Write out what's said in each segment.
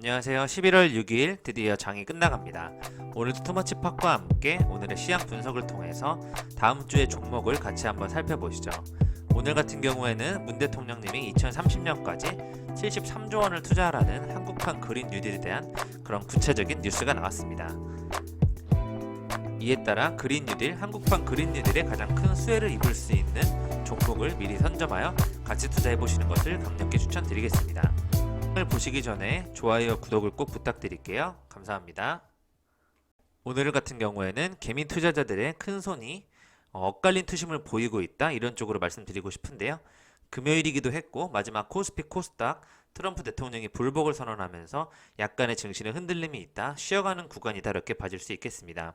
안녕하세요. 11월 6일 드디어 장이 끝나갑니다. 오늘도 투머치팍과 함께 오늘의 시향 분석을 통해서 다음 주의 종목을 같이 한번 살펴보시죠. 오늘 같은 경우에는 문 대통령님이 2030년까지 73조 원을 투자하라는 한국판 그린 뉴딜에 대한 그런 구체적인 뉴스가 나왔습니다. 이에 따라 그린 뉴딜, 한국판 그린 뉴딜에 가장 큰 수혜를 입을 수 있는 종목을 미리 선점하여 같이 투자해 보시는 것을 강력히 추천드리겠습니다. 오늘 보시기 전에 좋아요, 구독을 꼭 부탁드릴게요. 감사합니다. 오늘 같은 경우에는 개미 투자자들의 큰 손이 엇갈린 투심을 보이고 있다, 이런 쪽으로 말씀드리고 싶은데요. 금요일이기도 했고 마지막 코스피 코스닥 트럼프 대통령이 불복을 선언하면서 약간의 증시는 흔들림이 있다, 쉬어가는 구간이다, 이렇게 봐줄 수 있겠습니다.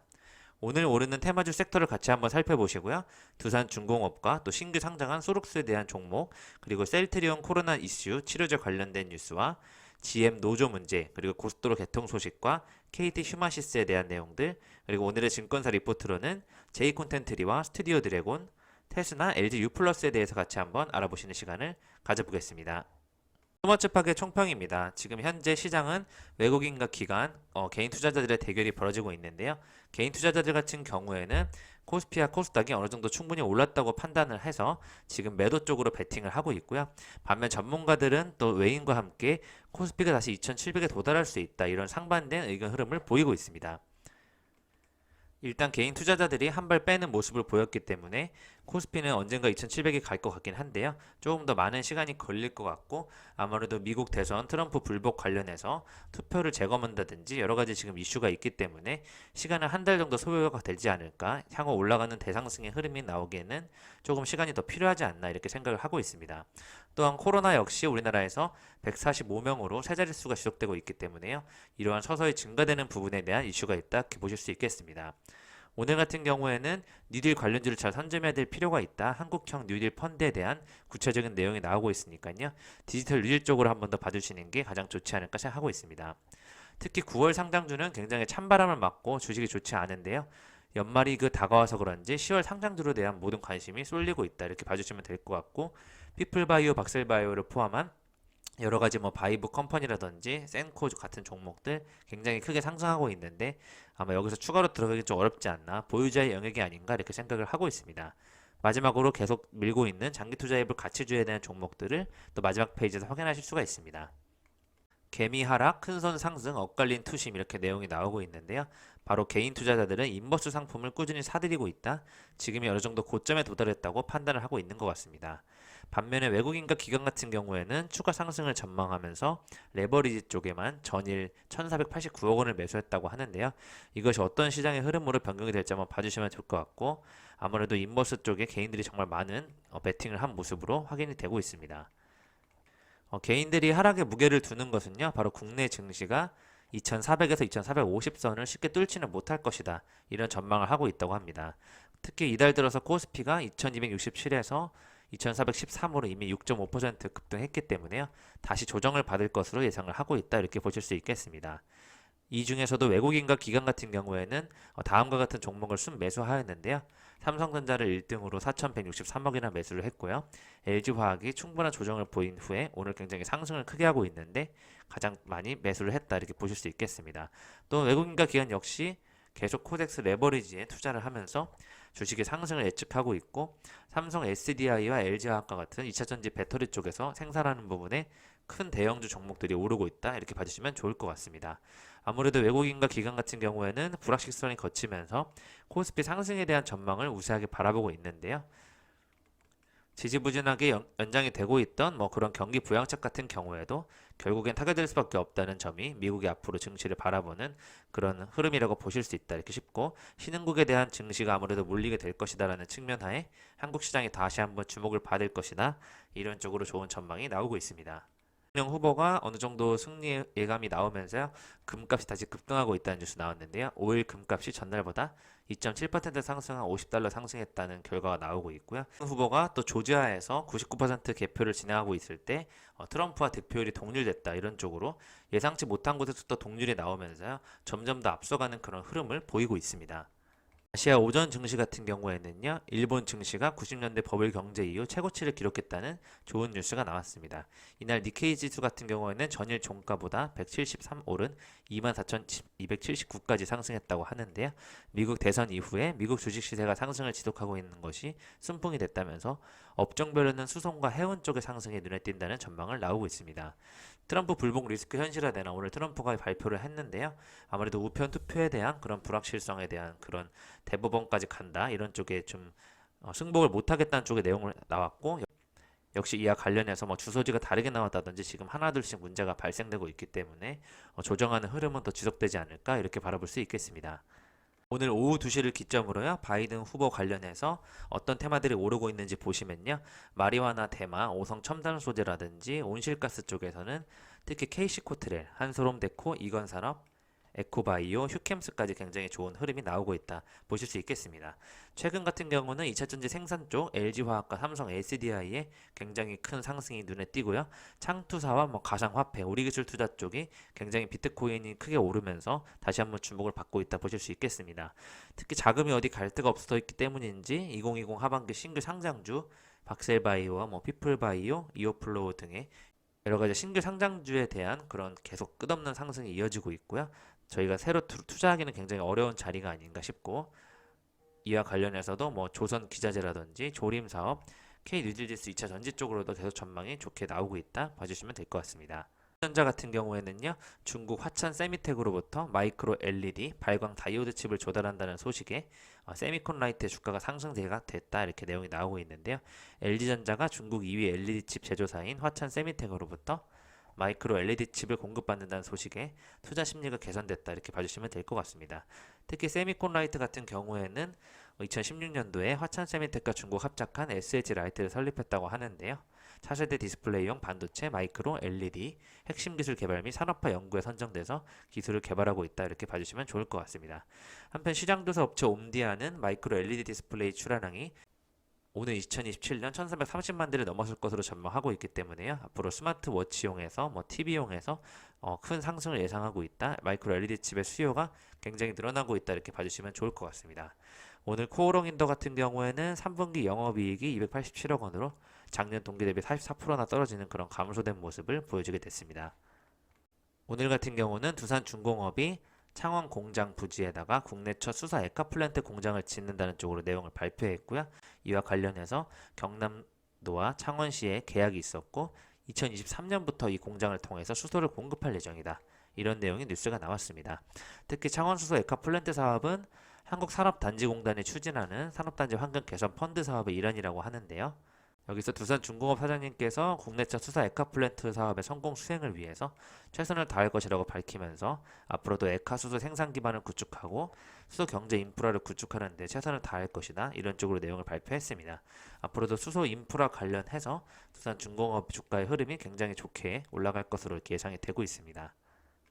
오늘 오르는 테마주 섹터를 같이 한번 살펴보시고요. 두산중공업과 또 신규 상장한 소록스에 대한 종목, 그리고 셀트리온 코로나 이슈 치료제 관련된 뉴스와 GM 노조 문제, 그리고 고속도로 개통 소식과 KT 휴마시스에 대한 내용들, 그리고 오늘의 증권사 리포트로는 J콘텐트리와 스튜디오 드래곤, 테스나, LG U+에 대해서 같이 한번 알아보시는 시간을 가져보겠습니다. 투머치팍의 총평입니다. 지금 현재 시장은 외국인과 기관, 개인 투자자들의 대결이 벌어지고 있는데요. 개인 투자자들 같은 경우에는 코스피와 코스닥이 어느 정도 충분히 올랐다고 판단을 해서 지금 매도 쪽으로 베팅을 하고 있고요. 반면 전문가들은 또 외인과 함께 코스피가 다시 2700에 도달할 수 있다, 이런 상반된 의견 흐름을 보이고 있습니다. 일단 개인 투자자들이 한 발 빼는 모습을 보였기 때문에 코스피는 언젠가 2700이 갈 것 같긴 한데요. 조금 더 많은 시간이 걸릴 것 같고, 아무래도 미국 대선 트럼프 불복 관련해서 투표를 재검한다든지 여러가지 지금 이슈가 있기 때문에 시간은 한 달 정도 소요가 되지 않을까, 향후 올라가는 대상승의 흐름이 나오기에는 조금 시간이 더 필요하지 않나, 이렇게 생각을 하고 있습니다. 또한 코로나 역시 우리나라에서 145명으로 세 자릿수가 지속되고 있기 때문에요. 이러한 서서히 증가되는 부분에 대한 이슈가 있다, 이렇게 보실 수 있겠습니다. 오늘 같은 경우에는 뉴딜 관련주를 잘 선점해야 될 필요가 있다, 한국형 뉴딜 펀드에 대한 구체적인 내용이 나오고 있으니까요. 디지털 뉴딜 쪽으로 한번 더 봐주시는 게 가장 좋지 않을까 생각하고 있습니다. 특히 9월 상장주는 굉장히 찬바람을 맞고 주식이 좋지 않은데요. 연말이 다가와서 그런지 10월 상장주에 대한 모든 관심이 쏠리고 있다, 이렇게 봐주시면 될 것 같고, 피플바이오, 박셀바이오를 포함한 여러가지 바이브 컴퍼니라든지 센코 같은 종목들 굉장히 크게 상승하고 있는데 아마 여기서 추가로 들어가기 좀 어렵지 않나, 보유자의 영역이 아닌가, 이렇게 생각을 하고 있습니다. 마지막으로 계속 밀고 있는 장기 투자 앱을 같이 줘야 되는 종목들을 또 마지막 페이지에서 확인하실 수가 있습니다. 개미 하락, 큰손 상승, 엇갈린 투심, 이렇게 내용이 나오고 있는데요. 바로 개인 투자자들은 인버스 상품을 꾸준히 사들이고 있다, 지금이 어느 정도 고점에 도달했다고 판단을 하고 있는 것 같습니다. 반면에 외국인과 기관 같은 경우에는 추가 상승을 전망하면서 레버리지 쪽에만 전일 1489억 원을 매수했다고 하는데요. 이것이 어떤 시장의 흐름으로 변경이 될지 한번 봐주시면 좋을 것 같고, 아무래도 인버스 쪽에 개인들이 정말 많은 베팅을 한 모습으로 확인이 되고 있습니다. 개인들이 하락에 무게를 두는 것은요, 바로 국내 증시가 2400에서 2450선을 쉽게 뚫지는 못할 것이다, 이런 전망을 하고 있다고 합니다. 특히 이달 들어서 코스피가 2267에서 2413으로 이미 6.5% 급등했기 때문에요. 다시 조정을 받을 것으로 예상을 하고 있다, 이렇게 보실 수 있겠습니다. 이 중에서도 외국인과 기관 같은 경우에는 다음과 같은 종목을 순매수하였는데요. 삼성전자를 1등으로 4,163억이나 매수를 했고요. LG화학이 충분한 조정을 보인 후에 오늘 굉장히 상승을 크게 하고 있는데 가장 많이 매수를 했다, 이렇게 보실 수 있겠습니다. 또 외국인과 기관 역시 계속 코덱스 레버리지에 투자를 하면서 주식의 상승을 예측하고 있고, 삼성 SDI와 LG화학과 같은 2차전지 배터리 쪽에서 생산하는 부분에 큰 대형주 종목들이 오르고 있다, 이렇게 봐주시면 좋을 것 같습니다. 아무래도 외국인과 기관 같은 경우에는 불확실성이 거치면서 코스피 상승에 대한 전망을 우세하게 바라보고 있는데요. 지지부진하게 연장이 되고 있던 그런 경기 부양책 같은 경우에도 결국엔 타결될 수밖에 없다는 점이 미국이 앞으로 증시를 바라보는 그런 흐름이라고 보실 수 있다, 이렇게 싶고, 신흥국에 대한 증시가 아무래도 몰리게 될 것이다라는 측면 하에 한국 시장이 다시 한번 주목을 받을 것이다, 이런 쪽으로 좋은 전망이 나오고 있습니다. 대통령 후보가 어느 정도 승리 예감이 나오면서요, 금값이 다시 급등하고 있다는 뉴스 나왔는데요. 5일 금값이 전날보다 2.7% 상승한 50달러 상승했다는 결과가 나오고 있고요. 후보가 또 조지아에서 99% 개표를 진행하고 있을 때 트럼프와 득표율이 동률됐다, 이런 쪽으로 예상치 못한 곳에서 또 동률이 나오면서요, 점점 더 앞서가는 그런 흐름을 보이고 있습니다. 아시아 오전 증시 같은 경우에는요, 일본 증시가 90년대 버블 경제 이후 최고치를 기록했다는 좋은 뉴스가 나왔습니다. 이날 니케이 지수 같은 경우에는 전일 종가보다 173 오른 24,279까지 상승했다고 하는데요. 미국 대선 이후에 미국 주식 시세가 상승을 지속하고 있는 것이 순풍이 됐다면서 업종별로는 수송과 해운 쪽의 상승이 눈에 띈다는 전망을 나오고 있습니다. 트럼프 불복 리스크 현실화되나 오늘 트럼프가 발표를 했는데요. 아무래도 우편 투표에 대한 그런 불확실성에 대한 그런 대법원까지 간다 이런 쪽에 좀 승복을 못하겠다는 쪽의 내용을 나왔고 역시 이와 관련해서 뭐 주소지가 다르게 나왔다든지 지금 하나둘씩 문제가 발생되고 있기 때문에 조정하는 흐름은 더 지속되지 않을까 이렇게 바라볼 수 있겠습니다. 오늘 오후 2시를 기점으로요. 바이든 후보 관련해서 어떤 테마들이 오르고 있는지 보시면요. 마리화나 대마, 오성 첨단 소재라든지 온실가스 쪽에서는 특히 KC코트렐, 한솔홈데코, 이건산업, 에코바이오, 휴캠스까지 굉장히 좋은 흐름이 나오고 있다 보실 수 있겠습니다. 최근 같은 경우는 2차전지 생산 쪽 LG화학과 삼성 SDI의 굉장히 큰 상승이 눈에 띄고요. 창투사와 뭐 가상화폐, 우리기술 투자 쪽이 굉장히 비트코인이 크게 오르면서 다시 한번 주목을 받고 있다 보실 수 있겠습니다. 특히 자금이 어디 갈 데가 없어 있기 때문인지 2020 하반기 신규 상장주 박셀바이오와 뭐 피플바이오, 이오플로우 등의 여러 가지 신규 상장주에 대한 그런 계속 끝없는 상승이 이어지고 있고요. 저희가 새로 투자하기는 굉장히 어려운 자리가 아닌가 싶고 이와 관련해서도 뭐 조선 기자재라든지 조림 사업, K 뉴질지스 2차 전지 쪽으로도 계속 전망이 좋게 나오고 있다 봐주시면 될 것 같습니다. 전자 같은 경우에는요, 중국 화천 세미텍으로부터 마이크로 LED 발광 다이오드 칩을 조달한다는 소식에 세미콘 라이트의 주가가 상승세가 됐다 이렇게 내용이 나오고 있는데요. LG전자가 중국 2위 LED 칩 제조사인 화천 세미텍으로부터 마이크로 LED 칩을 공급받는다는 소식에 투자 심리가 개선됐다 이렇게 봐주시면 될 것 같습니다. 특히 세미콘 라이트 같은 경우에는 2016년도에 화천 세미텍과 중국 합작한 SH 라이트를 설립했다고 하는데요. 차세대 디스플레이용 반도체 마이크로 LED 핵심 기술 개발 및 산업화 연구에 선정돼서 기술을 개발하고 있다 이렇게 봐주시면 좋을 것 같습니다. 한편 시장조사 업체 옴디아는 마이크로 LED 디스플레이 출하량이 오늘 2027년 1330만 대를 넘어설 것으로 전망하고 있기 때문에요. 앞으로 스마트워치용에서 뭐 TV용에서 큰 상승을 예상하고 있다. 마이크로 LED 칩의 수요가 굉장히 늘어나고 있다 이렇게 봐주시면 좋을 것 같습니다. 오늘 코오롱인더 같은 경우에는 3분기 영업이익이 287억 원으로 작년 동기 대비 44%나 떨어지는 그런 감소된 모습을 보여주게 됐습니다. 오늘 같은 경우는 두산중공업이 창원 공장 부지에다가 국내 첫 수사 에카플랜트 공장을 짓는다는 쪽으로 내용을 발표했고요. 이와 관련해서 경남도와 창원시에 계약이 있었고 2023년부터 이 공장을 통해서 수소를 공급할 예정이다. 이런 내용의 뉴스가 나왔습니다. 특히 창원수소 에카플랜트 사업은 한국산업단지공단이 추진하는 산업단지 환경 개선 펀드 사업의 일환이라고 하는데요. 여기서 두산중공업 사장님께서 국내 첫 수소 에카플랜트 사업의 성공 수행을 위해서 최선을 다할 것이라고 밝히면서 앞으로도 에카수소 생산 기반을 구축하고 수소 경제 인프라를 구축하는 데 최선을 다할 것이다. 이런 쪽으로 내용을 발표했습니다. 앞으로도 수소 인프라 관련해서 두산중공업 주가의 흐름이 굉장히 좋게 올라갈 것으로 이렇게 예상이 되고 있습니다.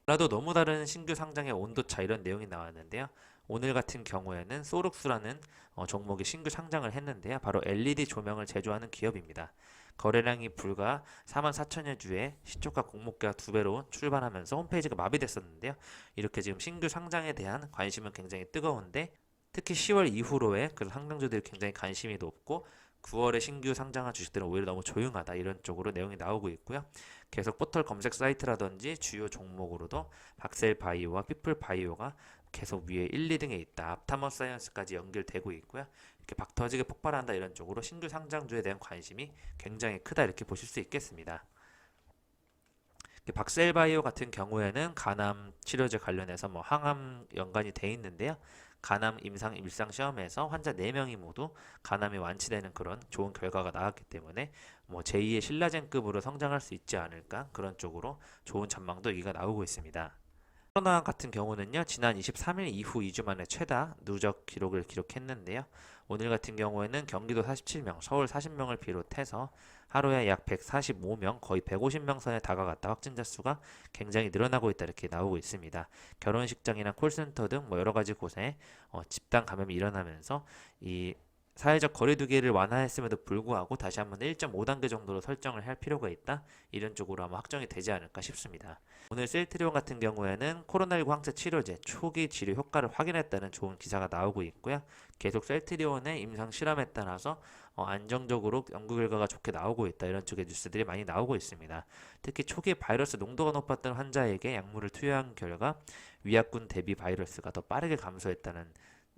라도 너무 다른 신규 상장의 온도차 이런 내용이 나왔는데요. 오늘 같은 경우에는 소룩스라는 종목이 신규 상장을 했는데요. 바로 LED 조명을 제조하는 기업입니다. 거래량이 불과 44,000여 주에 시초가 공모가가 2배로 출발하면서 홈페이지가 마비됐었는데요. 이렇게 지금 신규 상장에 대한 관심은 굉장히 뜨거운데 특히 10월 이후로의 그 상장주들이 굉장히 관심이 높고 9월에 신규 상장한 주식들은 오히려 너무 조용하다 이런 쪽으로 내용이 나오고 있고요. 계속 포털 검색 사이트라든지 주요 종목으로도 박셀바이오와 피플바이오가 계속 위에 1, 2등에 있다. 앞타머 사이언스까지 연결되고 있고요. 이렇게 박터지게 폭발한다 이런 쪽으로 신규 상장주에 대한 관심이 굉장히 크다 이렇게 보실 수 있겠습니다. 박셀바이오 같은 경우에는 간암 치료제 관련해서 뭐 항암 연관이 돼 있는데요. 간암 임상 일상 시험에서 환자 4명이 모두 간암이 완치되는 그런 좋은 결과가 나왔기 때문에 뭐 제2의 신라젠급으로 성장할 수 있지 않을까 그런 쪽으로 좋은 전망도 여기가 나오고 있습니다. 코로나 같은 경우는요, 지난 23일 이후 2주 만에 최다 누적 기록을 기록했는데요. 오늘 같은 경우에는 경기도 47명, 서울 40명을 비롯해서 하루에 약 145명, 거의 150명 선에 다가갔다 확진자 수가 굉장히 늘어나고 있다 이렇게 나오고 있습니다. 결혼식장이나 콜센터 등 뭐 여러 가지 곳에 집단 감염이 일어나면서 이 사회적 거리두기를 완화했음에도 불구하고 다시 한번 1.5단계 정도로 설정을 할 필요가 있다. 이런 쪽으로 아마 확정이 되지 않을까 싶습니다. 오늘 셀트리온 같은 경우에는 코로나19 항체 치료제 초기 치료 효과를 확인했다는 좋은 기사가 나오고 있고요. 계속 셀트리온의 임상 실험에 따라서 안정적으로 연구 결과가 좋게 나오고 있다. 이런 쪽의 뉴스들이 많이 나오고 있습니다. 특히 초기 바이러스 농도가 높았던 환자에게 약물을 투여한 결과 위약군 대비 바이러스가 더 빠르게 감소했다는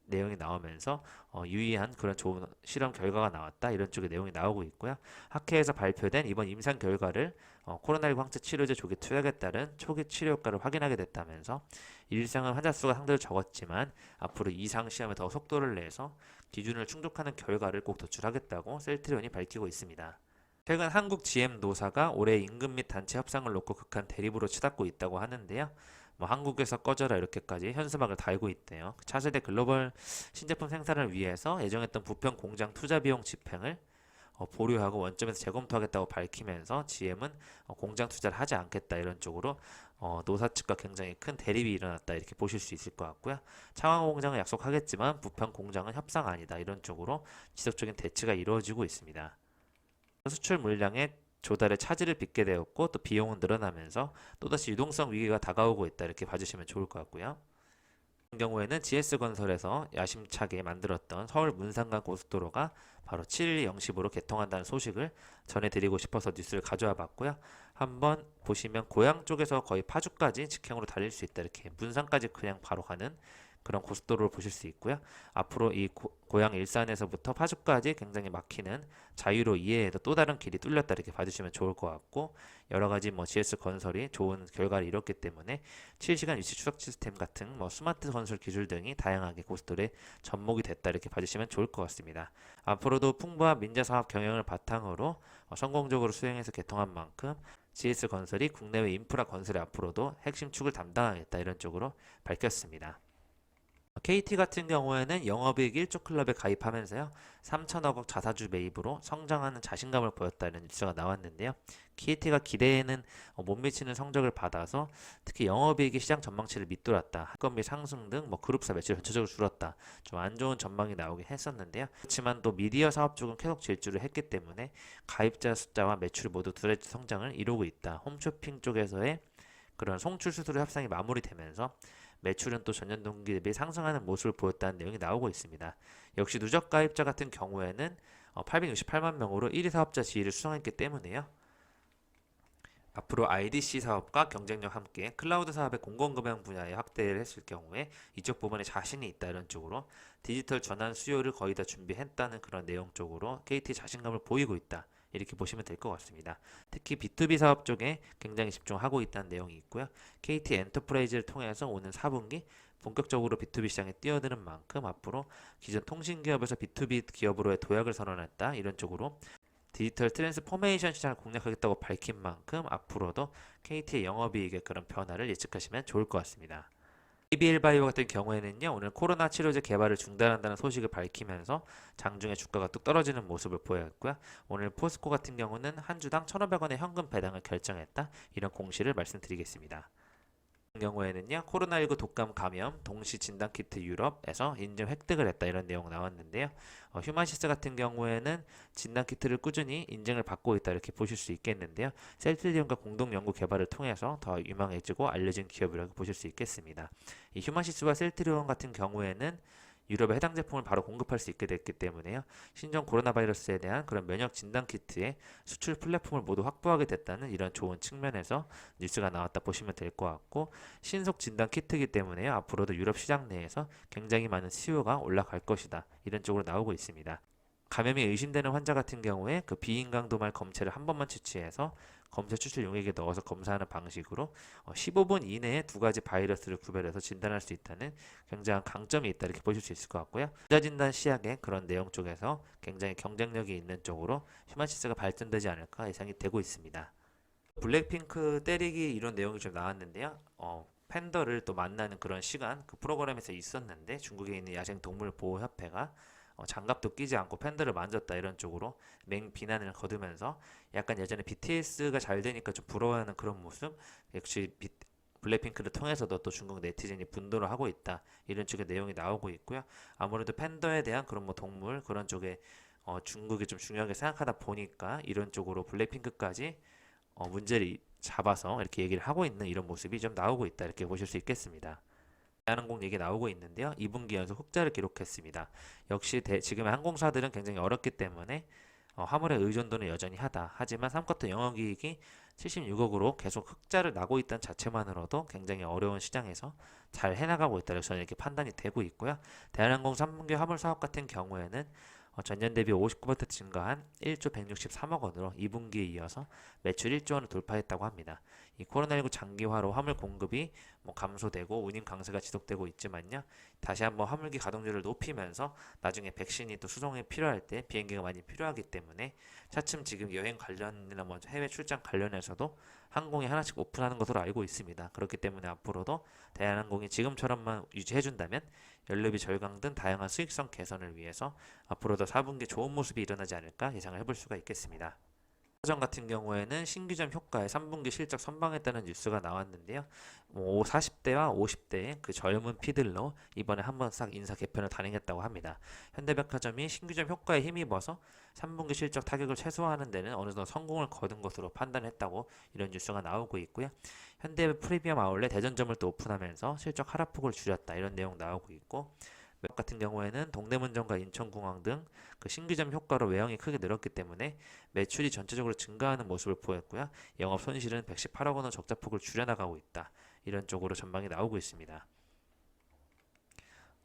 내용이 나오면서 유의한 그런 좋은 실험 결과가 나왔다. 이런 쪽의 내용이 나오고 있고요. 학회에서 발표된 이번 임상 결과를 코로나19 항체 치료제 조기 투약에 따른 초기 치료 효과를 확인하게 됐다면서 일상은 환자 수가 상대로 적었지만 앞으로 이상 시험에 더 속도를 내서 기준을 충족하는 결과를 꼭 도출하겠다고 셀트리온이 밝히고 있습니다. 최근 한국 GM 노사가 올해 임금 및 단체 협상을 놓고 극한 대립으로 치닫고 있다고 하는데요. 한국에서 꺼져라 이렇게까지 현수막을 달고 있대요. 차세대 글로벌 신제품 생산을 위해서 예정했던 부평 공장 투자 비용 집행을 보류하고 원점에서 재검토하겠다고 밝히면서 GM은 공장 투자를 하지 않겠다 이런 쪽으로 노사 측과 굉장히 큰 대립이 일어났다 이렇게 보실 수 있을 것 같고요. 창원 공장은 약속하겠지만 부평 공장은 협상 아니다 이런 쪽으로 지속적인 대치가 이루어지고 있습니다. 수출 물량의 조달에 차질을 빚게 되었고 또 비용은 늘어나면서 또다시 유동성 위기가 다가오고 있다 이렇게 봐주시면 좋을 것 같고요. 같은 경우에는 GS건설에서 야심차게 만들었던 서울 문산간 고속도로가 바로 7일 0시부로 개통한다는 소식을 전해드리고 싶어서 뉴스를 가져와 봤고요. 한번 보시면 고향 쪽에서 거의 파주까지 직행으로 달릴 수 있다 이렇게 문산까지 그냥 바로 가는 그런 고속도로를 보실 수 있고요. 앞으로 이 고향 일산에서부터 파주까지 굉장히 막히는 자유로 이해해도 또 다른 길이 뚫렸다 이렇게 봐주시면 좋을 것 같고 여러 가지 GS 건설이 좋은 결과를 이뤘기 때문에 7시간 위치 추적 시스템 같은 스마트 건설 기술 등이 다양하게 고속도로에 접목이 됐다 이렇게 봐주시면 좋을 것 같습니다. 앞으로도 풍부한 민자 사업 경영을 바탕으로 성공적으로 수행해서 개통한 만큼 GS 건설이 국내외 인프라 건설에 앞으로도 핵심 축을 담당하겠다 이런 쪽으로 밝혔습니다. KT 같은 경우에는 영업이익 1조 클럽에 가입하면서요 3천억 원 자사주 매입으로 성장하는 자신감을 보였다는 뉴스가 나왔는데요. KT가 기대에는 못 미치는 성적을 받아서 특히 영업이익이 시장 전망치를 밑돌았다. 학건비 상승 등 그룹사 매출 전체적으로 줄었다. 좀 안 좋은 전망이 나오긴 했었는데요. 그렇지만 또 미디어 사업 쪽은 계속 질주를 했기 때문에 가입자 숫자와 매출 모두 두 자릿수 성장을 이루고 있다. 홈쇼핑 쪽에서의 그런 송출 수수료 협상이 마무리되면서 매출은 또 전년 동기 대비 상승하는 모습을 보였다는 내용이 나오고 있습니다. 역시 누적 가입자 같은 경우에는 868만 명으로 1위 사업자 지위를 수성했기 때문에요. 앞으로 IDC 사업과 경쟁력 함께 클라우드 사업의 공공금융 분야에 확대를 했을 경우에 이쪽 부분에 자신이 있다 이런 쪽으로 디지털 전환 수요를 거의 다 준비했다는 그런 내용 쪽으로 KT 자신감을 보이고 있다. 이렇게 보시면 될 것 같습니다. 특히 B2B 사업 쪽에 굉장히 집중하고 있다는 내용이 있고요. KT 엔터프라이즈를 통해서 오는 4분기 본격적으로 B2B 시장에 뛰어드는 만큼 앞으로 기존 통신기업에서 B2B 기업으로의 도약을 선언했다. 이런 쪽으로 디지털 트랜스포메이션 시장을 공략하겠다고 밝힌 만큼 앞으로도 KT의 영업이익의 그런 변화를 예측하시면 좋을 것 같습니다. ABL바이오 같은 경우에는요 오늘 코로나 치료제 개발을 중단한다는 소식을 밝히면서 장중에 주가가 뚝 떨어지는 모습을 보였고요. 오늘 포스코 같은 경우는 한 주당 1,500원의 현금 배당을 결정했다. 이런 공시를 말씀드리겠습니다. 같은 경우에는요 코로나19 독감 감염 동시 진단키트 유럽에서 인증 획득을 했다 이런 내용 나왔는데요. 휴마시스 같은 경우에는 진단키트를 꾸준히 인증을 받고 있다 이렇게 보실 수 있겠는데요. 셀트리온과 공동 연구 개발을 통해서 더 유망해지고 알려진 기업이라고 보실 수 있겠습니다. 이 휴마시스와 셀트리온 같은 경우에는 유럽에 해당 제품을 바로 공급할 수 있게 됐기 때문에요. 신종 코로나 바이러스에 대한 그런 면역 진단 키트의 수출 플랫폼을 모두 확보하게 됐다는 이런 좋은 측면에서 뉴스가 나왔다 보시면 될 것 같고 신속 진단 키트이기 때문에요. 앞으로도 유럽 시장 내에서 굉장히 많은 수요가 올라갈 것이다. 이런 쪽으로 나오고 있습니다. 감염이 의심되는 환자 같은 경우에 그 비인강도말 검체를 한 번만 채취해서 검체 추출 용액에 넣어서 검사하는 방식으로 15분 이내에 두 가지 바이러스를 구별해서 진단할 수 있다는 굉장한 강점이 있다 이렇게 보실 수 있을 것 같고요. 전자진단 시약의 그런 내용 쪽에서 굉장히 경쟁력이 있는 쪽으로 휴마시스가 발전되지 않을까 예상이 되고 있습니다. 블랙핑크 때리기 이런 내용이 좀 나왔는데요. 팬더를 또 만나는 그런 시간 그 프로그램에서 있었는데 중국에 있는 야생동물보호협회가 장갑도 끼지 않고 팬더를 만졌다 이런 쪽으로 맹 비난을 거두면서 약간 예전에 BTS가 잘 되니까 좀 부러워하는 그런 모습 역시 블랙핑크를 통해서도 또 중국 네티즌이 분노를 하고 있다. 이런 쪽의 내용이 나오고 있고요. 아무래도 팬더에 대한 그런 뭐 동물 그런 쪽에 중국이 좀 중요하게 생각하다 보니까 이런 쪽으로 블랙핑크까지 문제를 잡아서 이렇게 얘기를 하고 있는 이런 모습이 좀 나오고 있다. 이렇게 보실 수 있겠습니다. 대한항공 얘기 나오고 있는데요. 2분기 연속 흑자를 기록했습니다. 역시 지금의 항공사들은 굉장히 어렵기 때문에 화물의 의존도는 여전히 하다. 하지만 3쿼터 영업이익이 76억으로 계속 흑자를 나고 있다는 자체만으로도 굉장히 어려운 시장에서 잘 해나가고 있다. 저는 이렇게 판단이 되고 있고요. 대한항공 3분기 화물 사업 같은 경우에는 전년 대비 59% 증가한 1조 163억 원으로 2분기에 이어서 매출 1조 원을 돌파했다고 합니다. 이 코로나19 장기화로 화물 공급이 감소되고 운임 강세가 지속되고 있지만요. 다시 한번 화물기 가동률을 높이면서 나중에 백신이 또 수송이 필요할 때 비행기가 많이 필요하기 때문에 차츰 지금 여행 관련이나 해외 출장 관련해서도 항공이 하나씩 오픈하는 것으로 알고 있습니다. 그렇기 때문에 앞으로도 대한항공이 지금처럼만 유지해준다면 연료비 절강 등 다양한 수익성 개선을 위해서 앞으로도 4분기 좋은 모습이 일어나지 않을까 예상을 해볼 수가 있겠습니다. 백화점 같은 경우에는 신규점 효과에 3분기 실적 선방했다는 뉴스가 나왔는데요. 40대와 50대의 그 젊은 피들로 이번에 한번 싹 인사 개편을 단행했다고 합니다. 현대백화점이 신규점 효과에 힘입어서 3분기 실적 타격을 최소화하는 데는 어느 정도 성공을 거둔 것으로 판단했다고 이런 뉴스가 나오고 있고요. 현대 프리미엄 아울렛 대전점을 또 오픈하면서 실적 하락폭을 줄였다 이런 내용 나오고 있고, 외국 같은 경우에는 동대문점과 인천공항 등 그 신규점 효과로 외형이 크게 늘었기 때문에 매출이 전체적으로 증가하는 모습을 보였고요. 영업 손실은 118억 원의 적자폭을 줄여나가고 있다. 이런 쪽으로 전망이 나오고 있습니다.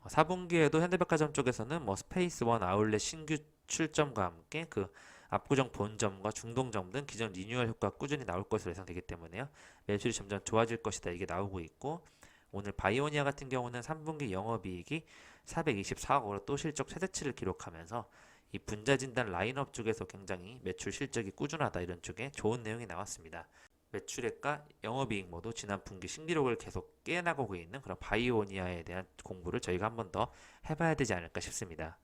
4분기에도 현대백화점 쪽에서는 스페이스원 아울렛 신규 출점과 함께 그 압구정 본점과 중동점 등 기존 리뉴얼 효과가 꾸준히 나올 것으로 예상되기 때문에요. 매출이 점점 좋아질 것이다. 이게 나오고 있고, 오늘 바이오니아 같은 경우는 3분기 영업이익이 424억으로 또 실적 최대치를 기록하면서 이 분자 진단 라인업 쪽에서 굉장히 매출 실적이 꾸준하다 이런 쪽에 좋은 내용이 나왔습니다. 매출액과 영업이익 모두 지난 분기 신기록을 계속 깨나가고 있는 그런 바이오니아에 대한 공부를 저희가 한 번 더 해봐야 되지 않을까 싶습니다.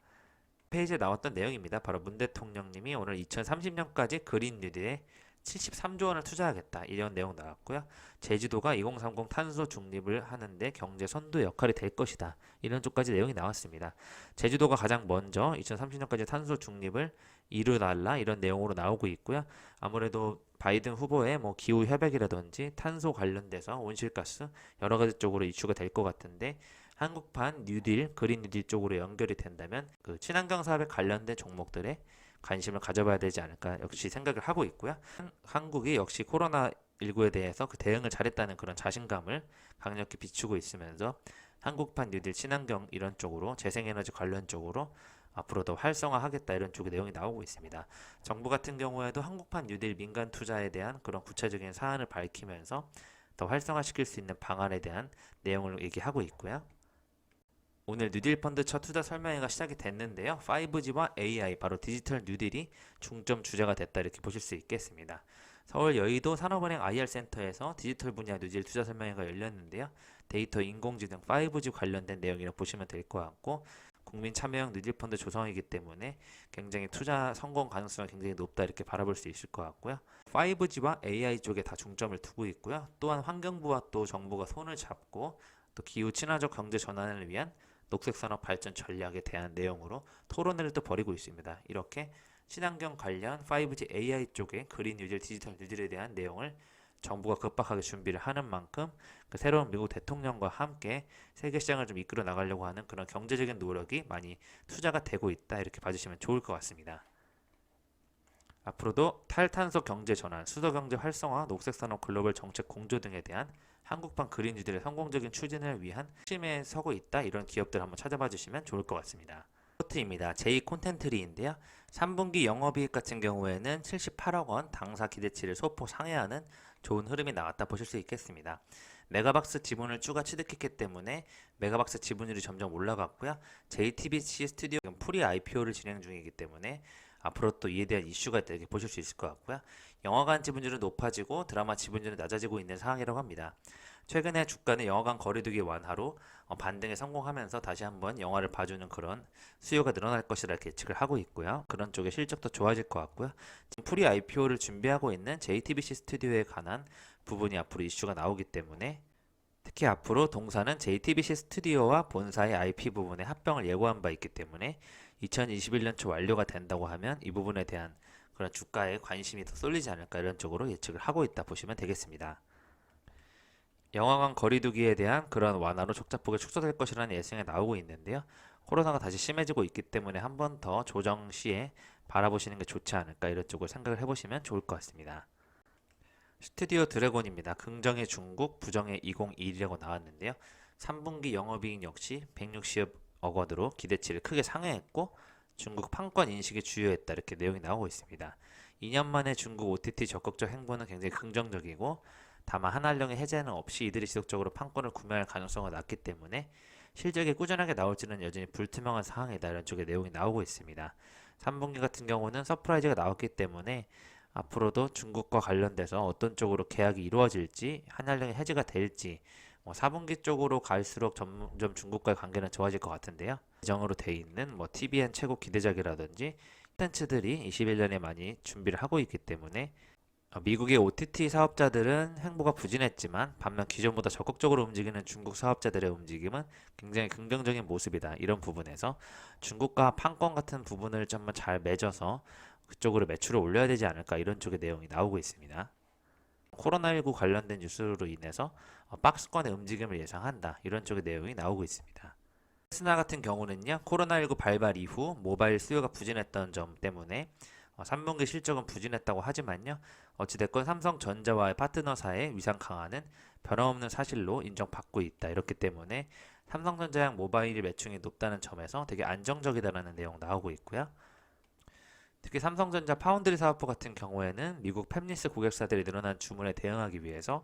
페이지에 나왔던 내용입니다. 바로 문 대통령님이 오늘 2030년까지 그린 뉴딜에 73조 원을 투자하겠다 이런 내용 나왔고요. 제주도가 2030 탄소 중립을 하는데 경제 선도 역할이 될 것이다 이런 쪽까지 내용이 나왔습니다. 제주도가 가장 먼저 2030년까지 탄소 중립을 이루달라 이런 내용으로 나오고 있고요. 아무래도 바이든 후보의 기후 협약이라든지 탄소 관련돼서 온실가스 여러 가지 쪽으로 이슈가 될 것 같은데, 한국판 뉴딜, 그린 뉴딜 쪽으로 연결이 된다면 그 친환경 사업에 관련된 종목들에 관심을 가져봐야 되지 않을까 역시 생각을 하고 있고요. 한국이 역시 코로나19에 대해서 그 대응을 잘했다는 그런 자신감을 강력히 비추고 있으면서 한국판 뉴딜 친환경 이런 쪽으로 재생에너지 관련 쪽으로 앞으로 더 활성화하겠다 이런 쪽의 내용이 나오고 있습니다. 정부 같은 경우에도 한국판 뉴딜 민간 투자에 대한 그런 구체적인 사안을 밝히면서 더 활성화시킬 수 있는 방안에 대한 내용을 얘기하고 있고요. 오늘 뉴딜 펀드 첫 투자 설명회가 시작이 됐는데요. 5G와 AI, 바로 디지털 뉴딜이 중점 주제가 됐다 이렇게 보실 수 있겠습니다. 서울 여의도 산업은행 IR센터에서 디지털 분야 뉴딜 투자 설명회가 열렸는데요. 데이터 인공지능 5G 관련된 내용이라고 보시면 될 것 같고, 국민 참여형 뉴딜 펀드 조성이기 때문에 굉장히 투자 성공 가능성이 굉장히 높다 이렇게 바라볼 수 있을 것 같고요. 5G와 AI 쪽에 다 중점을 두고 있고요. 또한 환경부와 또 정부가 손을 잡고 또 기후 친화적 경제 전환을 위한 녹색산업 발전 전략에 대한 내용으로 토론회를 또 벌이고 있습니다. 이렇게 친환경 관련 5G AI 쪽에 그린 뉴딜, 디지털 뉴딜에 대한 내용을 정부가 급박하게 준비를 하는 만큼 그 새로운 미국 대통령과 함께 세계 시장을 좀 이끌어 나가려고 하는 그런 경제적인 노력이 많이 투자가 되고 있다 이렇게 봐주시면 좋을 것 같습니다. 앞으로도 탈탄소 경제 전환, 수도 경제 활성화, 녹색 산업 글로벌 정책 공조 등에 대한 한국판 그린 뉴딜의 성공적인 추진을 위한 핵심에 서고 있다 이런 기업들 한번 찾아봐 주시면 좋을 것 같습니다. 포트입니다. 제2 콘텐트리인데요. 3분기 영업이익 같은 경우에는 78억 원 당사 기대치를 소폭 상회하는 좋은 흐름이 나왔다 보실 수 있겠습니다. 메가박스 지분을 추가 취득했기 때문에 메가박스 지분율이 점점 올라갔고요. JTBC 스튜디오 프리 IPO를 진행 중이기 때문에 앞으로 또 이에 대한 이슈가 있다 이렇게 보실 수 있을 것 같고요. 영화관 지분율은 높아지고 드라마 지분율은 낮아지고 있는 상황이라고 합니다. 최근에 주가는 영화관 거리두기 완화로 반등에 성공하면서 다시 한번 영화를 봐주는 그런 수요가 늘어날 것이라 예측을 하고 있고요. 그런 쪽의 실적도 좋아질 것 같고요. 지금 프리 IPO를 준비하고 있는 JTBC 스튜디오에 관한 부분이 앞으로 이슈가 나오기 때문에 특히 앞으로 동사는 JTBC 스튜디오와 본사의 IP 부분의 합병을 예고한 바 있기 때문에 2021년 초 완료가 된다고 하면 이 부분에 대한 그런 주가에 관심이 더 쏠리지 않을까 이런 쪽으로 예측을 하고 있다 보시면 되겠습니다. 영화관 거리두기에 대한 그런 완화로 적자폭이 축소될 것이라는 예상이 나오고 있는데요. 코로나가 다시 심해지고 있기 때문에 한 번 더 조정 시에 바라보시는 게 좋지 않을까 이런 쪽을 생각을 해보시면 좋을 것 같습니다. 스튜디오 드래곤입니다. 긍정의 중국, 부정의 2021이라고 나왔는데요. 3분기 영업이익 역시 160억 원으로 기대치를 크게 상회했고 중국 판권 인식이 주요했다 이렇게 내용이 나오고 있습니다. 2년 만에 중국 OTT 적극적 행보는 굉장히 긍정적이고 다만 한한령의 해제는 없이 이들이 지속적으로 판권을 구매할 가능성이 낮기 때문에 실적이 꾸준하게 나올지는 여전히 불투명한 상황이다 이런 쪽의 내용이 나오고 있습니다. 3분기 같은 경우는 서프라이즈가 나왔기 때문에 앞으로도 중국과 관련돼서 어떤 쪽으로 계약이 이루어질지 한한령의 해제가 될지 4분기 쪽으로 갈수록 점점 중국과의 관계는 좋아질 것 같은데요. 예정으로 돼 있는 TVN 최고 기대작이라든지 콘텐츠들이 21년에 많이 준비를 하고 있기 때문에 미국의 OTT 사업자들은 행보가 부진했지만 반면 기존보다 적극적으로 움직이는 중국 사업자들의 움직임은 굉장히 긍정적인 모습이다. 이런 부분에서 중국과 판권 같은 부분을 좀 잘 맺어서 그쪽으로 매출을 올려야 되지 않을까 이런 쪽의 내용이 나오고 있습니다. 코로나19 관련된 뉴스로 인해서 박스권의 움직임을 예상한다. 이런 쪽의 내용이 나오고 있습니다. 테스나 같은 경우는요. 코로나19 발발 이후 모바일 수요가 부진했던 점 때문에 3분기 실적은 부진했다고 하지만요. 어찌됐건 삼성전자와의 파트너사의 위상 강화는 변함없는 사실로 인정받고 있다. 이렇기 때문에 삼성전자양 모바일 매출이 높다는 점에서 되게 안정적이다라는 내용 나오고 있고요. 특히 삼성전자 파운드리 사업부 같은 경우에는 미국 팹리스 고객사들이 늘어난 주문에 대응하기 위해서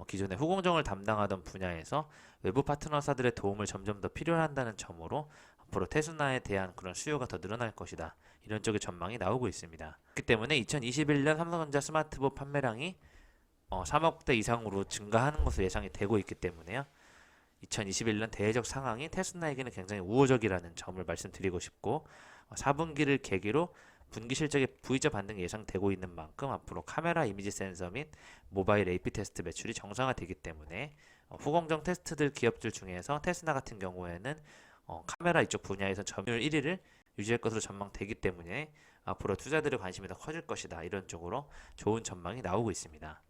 기존의 후공정을 담당하던 분야에서 외부 파트너사들의 도움을 점점 더 필요한다는 점으로 앞으로 테스나에 대한 그런 수요가 더 늘어날 것이다. 이런 쪽의 전망이 나오고 있습니다. 그렇기 때문에 2021년 삼성전자 스마트폰 판매량이 3억 대 이상으로 증가하는 것으로 예상이 되고 있기 때문에요. 2021년 대외적 상황이 테스나에게는 굉장히 우호적이라는 점을 말씀드리고 싶고 4분기를 계기로 분기 실적의 V자 반등이 예상되고 있는 만큼 앞으로 카메라 이미지 센서 및 모바일 AP 테스트 매출이 정상화되기 때문에 후공정 테스트들 기업들 중에서 테스나 같은 경우에는 카메라 이쪽 분야에서 점유율 1위를 유지할 것으로 전망되기 때문에 앞으로 투자들의 관심이 더 커질 것이다. 이런 쪽으로 좋은 전망이 나오고 있습니다.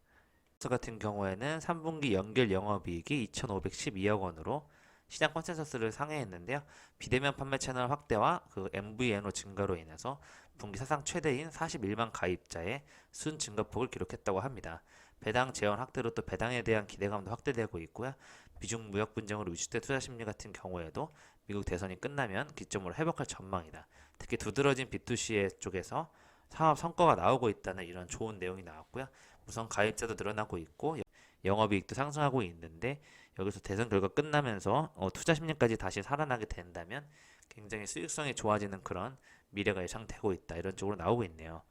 저 같은 경우에는 3분기 연결 영업이익이 2,512억 원으로 시장 컨센서스를 상회했는데요. 비대면 판매 채널 확대와 그 MVNO 증가로 인해서 분기 사상 최대인 41만 가입자의 순 증가폭을 기록했다고 합니다. 배당 재원 확대로 또 배당에 대한 기대감도 확대되고 있고요. 미중 무역 분쟁으로 위축된 투자 심리 같은 경우에도 미국 대선이 끝나면 기점으로 회복할 전망이다. 특히 두드러진 B2C 쪽에서 사업 성과가 나오고 있다는 이런 좋은 내용이 나왔고요. 우선 가입자도 늘어나고 있고 영업이익도 상승하고 있는데 여기서 대선 결과 끝나면서 투자 심리까지 다시 살아나게 된다면 굉장히 수익성이 좋아지는 그런 미래가 예상되고 있다. 이런 쪽으로 나오고 있네요.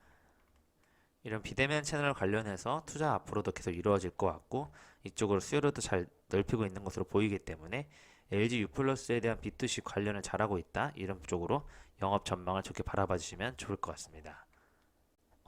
이런 비대면 채널 관련해서 투자 앞으로도 계속 이루어질 것 같고 이쪽으로 수요로도 잘 넓히고 있는 것으로 보이기 때문에 LG U+에 대한 B2C 관련을 잘하고 있다. 이런 쪽으로 영업 전망을 좋게 바라봐 주시면 좋을 것 같습니다.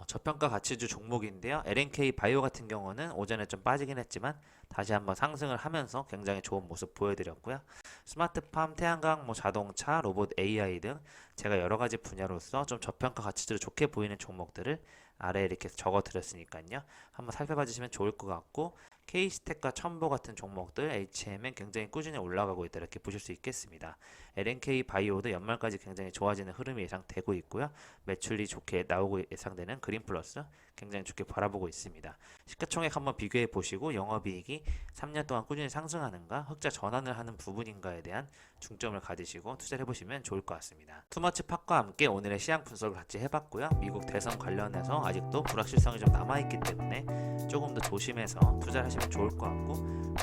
저평가 가치주 종목인데요. LNK 바이오 같은 경우는 오전에 좀 빠지긴 했지만 다시 한번 상승을 하면서 굉장히 좋은 모습 보여드렸고요. 스마트팜, 태양광, 자동차, 로봇 AI 등 제가 여러 가지 분야로서 좀 저평가 가치주로 좋게 보이는 종목들을 아래에 이렇게 적어드렸으니까요. 한번 살펴봐 주시면 좋을 것 같고 K스택과 첨보 같은 종목들 HM은 굉장히 꾸준히 올라가고 있다 이렇게 보실 수 있겠습니다. LNK 바이오도 연말까지 굉장히 좋아지는 흐름이 예상되고 있고요. 매출이 좋게 나오고 예상되는 그린플러스 굉장히 좋게 바라보고 있습니다. 시가총액 한번 비교해 보시고 영업이익이 3년 동안 꾸준히 상승하는가 흑자 전환을 하는 부분인가에 대한 중점을 가지시고 투자를 해보시면 좋을 것 같습니다. 투머치팟과 함께 오늘의 시장 분석을 같이 해봤고요. 미국 대선 관련해서 아직도 불확실성이 좀 남아있기 때문에 조금 더 조심해서 투자를 하시면 좋을 것 같고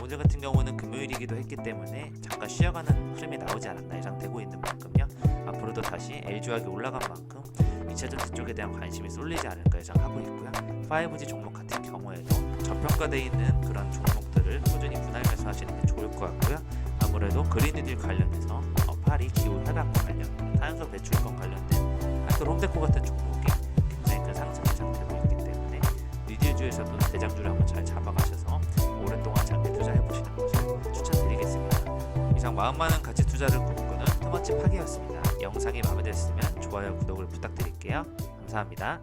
오늘 같은 경우는 금요일이기도 했기 때문에 잠깐 쉬어가는 흐름이 나오지 않았나 예상되고 있는 만큼요. 앞으로도 다시 LG화학이 올라간 만큼 2차전지 쪽에 대한 관심이 쏠리지 않을까 예상하고 있고요. 5G 종목 같은 경우에도 저평가되어 있는 그런 종목들을 꾸준히 분할 매수하시는 게 좋을 것 같고요. 아무래도 그린뉴딜 관련해서 파리 기후 회복과 관련 탄소 배출권 관련된 알콜 홈데코 같은 종목이 굉장히 큰 상승 예상되고 있기 때문에 뉴딜주에서도 대장주를 한번 잘 잡아가셔서 오랫동안 장기 투자해 보시는 것을 추천드립니다. 마음 많은 가치 투자를 꿈꾸는 투머치 파기였습니다. 영상이 마음에 드셨으면 좋아요, 구독을 부탁드릴게요. 감사합니다.